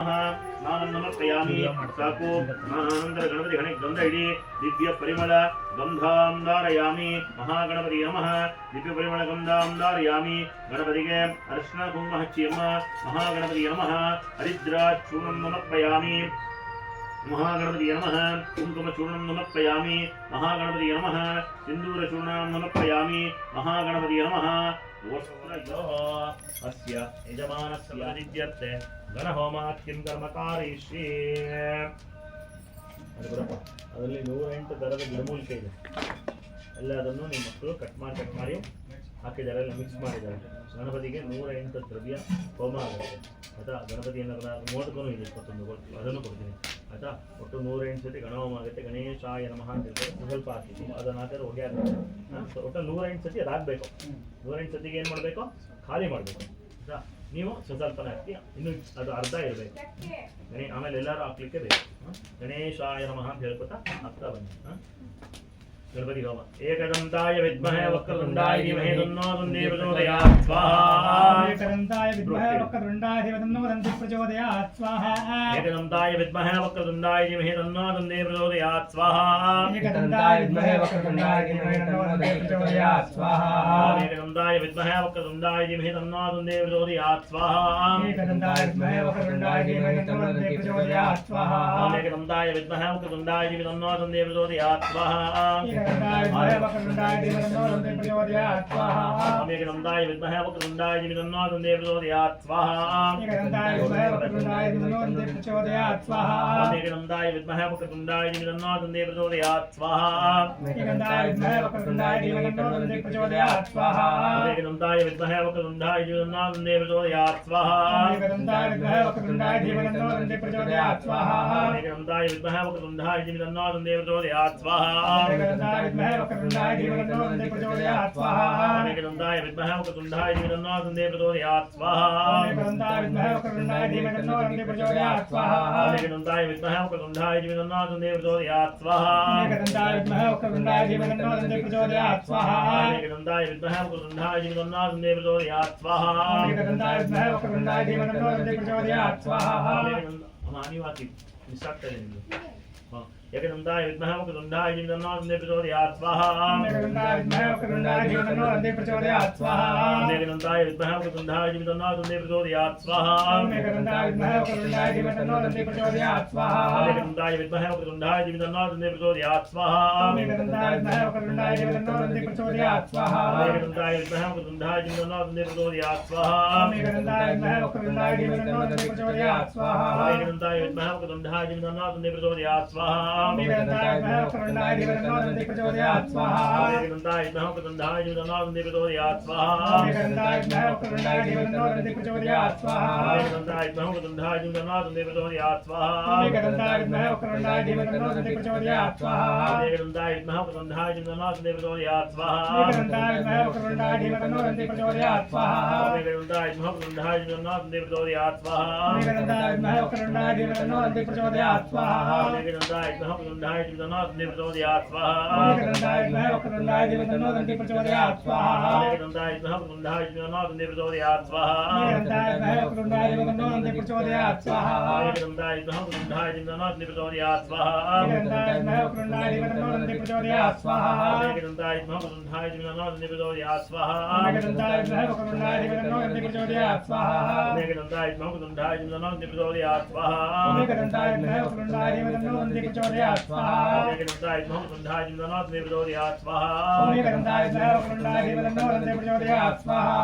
समर्पयामि साको महानंतर गणपति गणे गंध इडी दिव्य परिमल गंधां धारयामि महागणपति नमः दिव्य परिमल गंधां धारयामि गणपति के अर्चना कुंभ हच्चियम्म महागणपति नमः हरिद्रा चूर्णं समर्पयामि महागणपति नमः कुंकुमचूर्णं समर्पयामि महागणपति नमः सिन्दूरचूर्णं समर्पयामि महागणपति नमः अस्य यजमानस्य सिद्ध्यर्थे गणहोमाख्यं कर्म कारयिष्ये ಅದರಲ್ಲಿ 108 ತರದ ಗಿಡಮೂಲಿಕೆ ಇದೆ ಎಲ್ಲದನ್ನು ನಿಮ್ಮ ಮಕ್ಕಳು ಕಟ್ ಮಾಡಿ ಹಾಕಿದ್ದಾರೆ ಎಲ್ಲ ಮಿಕ್ಸ್ ಮಾಡಿದ್ದಾರೆ ಗಣಪತಿಗೆ 108 ದ್ರವ್ಯ ಹೋಮ ಆಗುತ್ತೆ ಆಯ್ತಾ ಗಣಪತಿಯನ್ನು ಮೋದಕನೂ ಇದೆ 21 ಅದನ್ನು ಕೊಡ್ತೀನಿ ಆಯ್ತಾ ಒಟ್ಟು 108 ಸತಿ ಗಣಹೋಮ ಆಗುತ್ತೆ ಗಣೇಶಾಯ ನಮಃ ಅಂತ ಹೇಳ್ತಾರೆ ಸ್ವಲ್ಪ ಹಾಕಿ ಅದನ್ನು ಹಾಕಿದ್ರೆ ಹೊಗೆ ಆಗುತ್ತೆ ಒಟ್ಟು 108 ಸತಿ ಅದಾಗಬೇಕು 108 ಸತಿಗೆ ಏನು ಮಾಡಬೇಕು ಖಾಲಿ ಮಾಡಬೇಕು ಆಯ್ತಾ ನೀವು ಸ್ವಲ್ಪನೇ ಹಾಕಿ ಇನ್ನು ಅದು ಅರ್ಧ ಇರಬೇಕು ಆಮೇಲೆ ಎಲ್ಲರೂ ಹಾಕ್ಲಿಕ್ಕೆ ಬೇಕು ಗಣೇಶಾಯ ನಮಃ ಅಂತ ಹೇಳ್ಕೊತಾ ಹಾಕ್ತಾ ಬನ್ನಿ गणपति होम एकदंताय विद्महे वक्रतुंडाय धीमहि तन्नो दन्ति प्रचोदयात् स्वाहा एकदंताय विद्महे वक्रतुंडाय धीमहि तन्नो दन्ति प्रचोदयात् स्वाहा एकदंताय विद्महे वक्रतुंडाय धीमहि तन्नो दन्ति प्रचोदयात् स्वाहा एकदंताय विद्महे वक्रतुंडाय धीमहि तन्नो दन्ति प्रचोदयात् स्वाहा एकदंताय विद्महे वक्रतुंडाय धीमहि तन्नो दन्ति प्रचोदयात् स्वाहा एकदंताय विद्महे वक्रतुंडाय धीमहि तन्नो दन्ति प्रचोदयात् स्वाहा एकदंताय विद्महे वक्रतुंडाय धीमहि तन्नो दन्ति प्रचोदयात् स्वाहा एकदंताय वक्रतुंडाय धीमहि तन्नो दन्ति प्रचोदयात् स्वाहा एकदंताय विद्महे वक्रतुंडाय धीमहि तन्नो दन्ति प्रचोदयात् स्वाहा एकदंताय विद्महे वक्रतुंडाय धीमहि तन्नो दन्ति प्रचोदयात् स्वाहा एकदंताय विद्महे वक्रतुंडाय धीमहि तन्नो दन्ति प्रचोदयात् स्वाहा एकदंताय विद्महे वक्रतुंडाय धीमहि तन्नो दन्ति प्रचोदयात् स्वाहा एकदंताय विद्महे वक्रतुंडाय धीमहि तन्नो दन्ति प्रचोदयात् स्वाहा एकदंताय विद्महे वक्रतुंडाय धीमहि तन्नो दन्ति प्रचोदयात् स्वाहा एकदंताय विद्महे वक्रतुंडाय धीमहि तन्नो दन्ति प्रचोदयात् स्वाहा एकदंताय विद्महे वक्रतुंडाय धीमहि तन्नो दन्ति प्रचोदयात् स्वाहा एकदंताय विद्महे वक्रतुंडाय धीमहि तन्नो दन्ति प्रचोदयात् स्वाहा एकदंताय विद्महे वक्रतुंडाय धीमहि तन्नो दन्ति प्रचोदयात् स्वाहा एकदंताय विद्महे वक्रतुंडाय धीमहि तन्नो दन्ति प्रचोदयात् स्वाहा एकदंताय विद्महे वक्रतुंडाय धीमहि तन्नो दन्ति प्रचोदयात् स्वाहा एकदंताय विद्महे वक्रतुंडाय धीमहि तन्नो दन्ति प्रचोदयात् स्वाहा एकदंताय विद्महे वक्रतुंडाय धीमहि तन्नो दन्ति प्रचोदयात् स्वाहा अमानिवाति निस्साक्तले एकदंताय विद्महे वक्रतुंडाय धीमहि तन्नो दन्ति प्रचोदयात् स्वाहा एकदंताय विद्महे वक्रतुंडाय धीमहि तन्नो दन्ति प्रचोदयात् स्वाहा एकदंताय विद्महे वक्रतुंडाय धीमहि तन्नो दन्ति प्रचोदयात् स्वाहा एकदंताय विद्महे वक्रतुंडाय धीमहि तन्नो दन्ति प्रचोदयात् स्वाहा एकदंताय विद्महे वक्रतुंडाय धीमहि तन्नो दन्ति प्रचोदयात् स्वाहा एकदंताय विद्महे वक्रतुंडाय धीमहि तन्नो दन्ति प्रचोदयात् स्वाहा एकदंताय विद्महे वक्रतुंडाय धीमहि तन्नो दन्ति प्रचोदयात् स्वाहा एकदंताय विद्महे वक्रतुंडाय धीमहि तन्नो दन्ति प्रचोदयात् स्वाहा एकदंताय विद्महे वक्रतुंडाय धीमहि तन्नो दन्ति प्रचोदयात् स्वाहा एकदंताय विद्महे वक्रतुंडाय धीमहि तन्नो दन्ति प्रचोदयात् स्वाहा एकदंताय विद्महे वक्रतुंडाय धीमहि तन्नो दन्ति प्रचोदयात् स्वाहा एकदंताय विद्महे वक्रतुंडाय धीमहि तन्नो दन्ति प्रचोदयात् स्वाहा एकदंताय विद्महे वक्रतुंडाय धीमहि तन्नो दन्ति प्रचोदयात् स्वाहा एकदंताय विद्महे वक्रतुंडाय धीमहि तन्नो दन्ति प्रचोदयात् स्वाहा एकदंताय विद्महे वक्रतुंडाय धीमहि तन्नो दन्ति प्रचोदयात् स्वाहा एकदंताय विद्महे वक्रतुंडाय धीमहि तन्नो दन्ति प्रचोदयात् स्वाहा एकदंताय विद्महे वक्रतुंडाय धीमहि तन्नो दन्ति प्रचोदयात् स्वाहा एकदंताय विद्महे वक्रतुंडाय धीमहि तन्नो दन्ति प्रचोदयात् स्वाहा एकदंताय विद्महे वक्रतुंडाय धीमहि तन्नो दन्ति प्रचोदयात् स्वाहा एकदंताय विद्महे वक्रतुंडाय धीमहि तन्नो दन्ति प्रचोदयात् स्वाहा एकदंताय विद्महे वक्रतुंडाय धीमहि तन्नो दन्ति प्रचोदयात् स्वाहा एकदंताय विद्महे वक्रतुंडाय धीमहि तन्नो दन्ति प्रचोदयात् स्वाहा एकदंताय विद्महे वक्रतुंडाय धीमहि तन्नो दन्ति प्रचोदयात् स्वाहा एकदंताय विद्महे वक्रतुंडाय धीमहि तन्नो दन्ति प्रचोदयात् स्वाहा एकदंताय विद्महे वक्रतुंडाय धीमहि तन्नो दन्ति प्रचोदयात् स्वाहा एकदंताय विद्महे वक्रतुंडाय धीमहि तन्नो दन्ति प्रचोदयात् स्वाहा एकदंताय विद्महे वक्रतुंडाय धीमहि तन्नो दन्ति प्रचोदयात् स्वाहा एकदंताय विद्महे वक्रतुंडाय धीमहि तन्नो दन्ति प्रचोदयात् स्वाहा एकदंताय विद्महे वक्रतुंडाय धीमहि तन्नो दन्ति प्रचोदयात् स्वाहा एकदंताय विद्महे वक्रतुंडाय धीमहि तन्नो दन्ति प्रचोदयात् स्वाहा एकदंताय विद्महे वक्रतुंडाय धीमहि तन्नो दन्ति प्रचोदयात् स्वाहा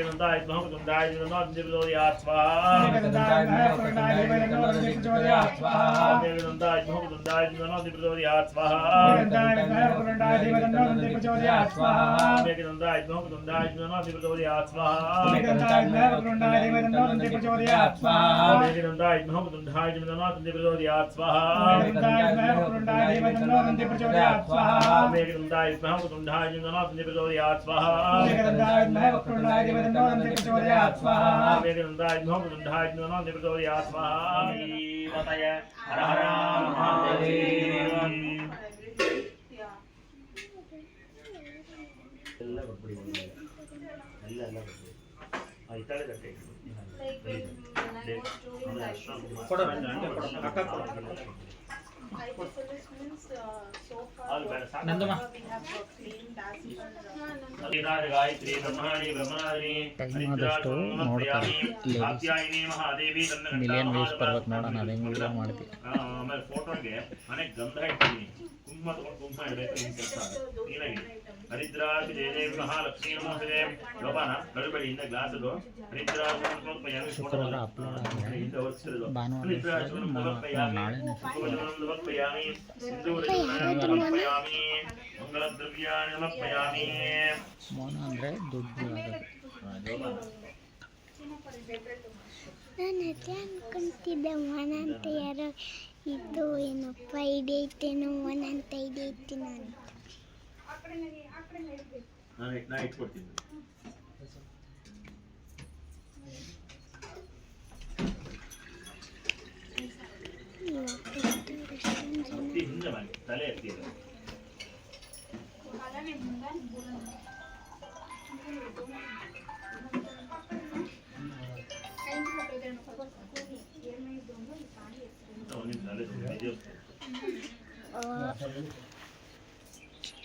एकदंताय विद्महे वक्रतुंडाय धीमहि तन्नो दन्ति प्रचोदयात् स्वाहा एकदंताय विद्महे वक्रतुंडाय धीमहि तन्नो दन्ति प्रचोदयात् स्वाहा एकदंताय विद्महे वक्रतुंडाय धीमहि तन्नो दन्ति प्रचोदयात् स्वाहा एकदंताय विद्महे वक्रतुंडाय धीमहि तन्नो दन्ति प्रचोदयात् स्वाहा एकदंताय विद्महे वक्रतुंडाय धीमहि तन्नो दन्ति प्रचोदयात् स्वाहा एकदंताय विद्महे वक्रतुंडाय धीमहि तन्नो दन्ति प्रचोदयात् स्वाहा एकदंताय विद्महे वक्रतुंडाय धीमहि तन्नो दन्ति प्रचोदयात् स्वाहा एकदंताय विद्महे वक्रतुंडाय धीमहि तन्नो दन्ति प्रचोदयात् स्वाहा एकदंताय विद्महे वक्रतुंडाय धीमहि तन्नो दन्ति प्रचोदयात् स्वाहा एकदंताय विद्महे वक्रतुंडाय धीमहि तन्नो दन्ति प्रचोदयात् स्वाहा बताय हर हर महादेव ಎಲ್ಲ ಬರ್ಬಿಡಿ ಎಲ್ಲ ಬರ್ಬಿಡಿ ಇತ್ತಾಳೆ Gatte Like when I was doing ಕೊಡ ನಂಗೆ ಕೊಡ ಅಕ್ಕ ಕೊಡ IPSLS means so far All better. ನಂದಮ್ಮ we have claimed as per Gayatri ಬ್ರಹ್ಮಣಿ ಬ್ರಹ್ಮಣಿ ಟೈಮಾದಷ್ಟು ನೋಡ್ತಾರೆ ಕಾತ್ಯಾಯಿನಿ ಮಹಾದೇವಿ ಮಿಲಿಯನ್ ವ್ಯೂಸ್ ಬರ್ಬೇಕು ನೋಡೋಣ ಅದೇ ವಿಡಿಯೋ ಮಾಡ್ತೀವಿ. ಆಮೇಲೆ ಫೋಟೋಗೆ ಮನೆಗೆ ಗಂಧ ಇಡ್ತೀನಿ, ಕುಂಕುಮ ತಗೊಂಡು ಕುಂಕುಮ ಇಡಬೇಕು. ಏನು ಕೆಲಸ ನೀನಾಗಿ ಹರಿದ್ರಾಜ ಜಯದೇವಿ ಮಹಾಲಕ್ಷ್ಮೀ ನಮೋಸ್ತೇ ಲೋಪಾನ ಗಡಿಬೇಡಿ ಇಂದ ಗ್ಲಾಸ್ ಅದು ಹರಿದ್ರಾಜ ಶುಕ್ರವಾರ ಅಪ್ಲೋಡ್ ಆಗಿದೆ. ಭಾನುವಾರ ನಾಳೆ ಮಂಗಳದ್ರವ್ಯಾಣಿ ಸಮರ್ಪಯಾಮಿ. ಮೌನ ಅಂದರೆ ದುಡ್ಡು ಆಗೋದು. ನಾನು ಅದೇ ಅನ್ಕೊಂತಿದ್ದೆ ಮನ ಅಂತ ಯಾರೋ ಇದು ಏನಪ್ಪ ಐಡಿ ಐತೇನೋ ಮನ ಅಂತ ಐಡಿ ಐತಿ ನಾನು ನಾ ಇಟ್ಕೊಡ್ತೀನಿ. ಹಿಂದೆ ಮಾಡಿ ತಲೆ ಎತ್ತಿದ್ರು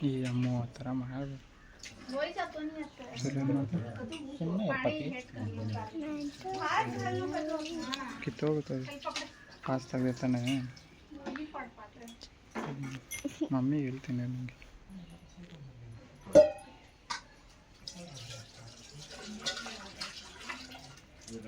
ಈ ಅಮ್ಮ ಆ ಥರ ಮಾಡಬೇಕು. ಸುಮ್ಮನೆ ಕಿತ್ತೋಗುತ್ತದೆ ಕಾಸು ತೆಗೆತಾನೆ. ಮಮ್ಮಿಗೆ ಹೇಳ್ತೀನಿ ನನಗೆ. ಇದು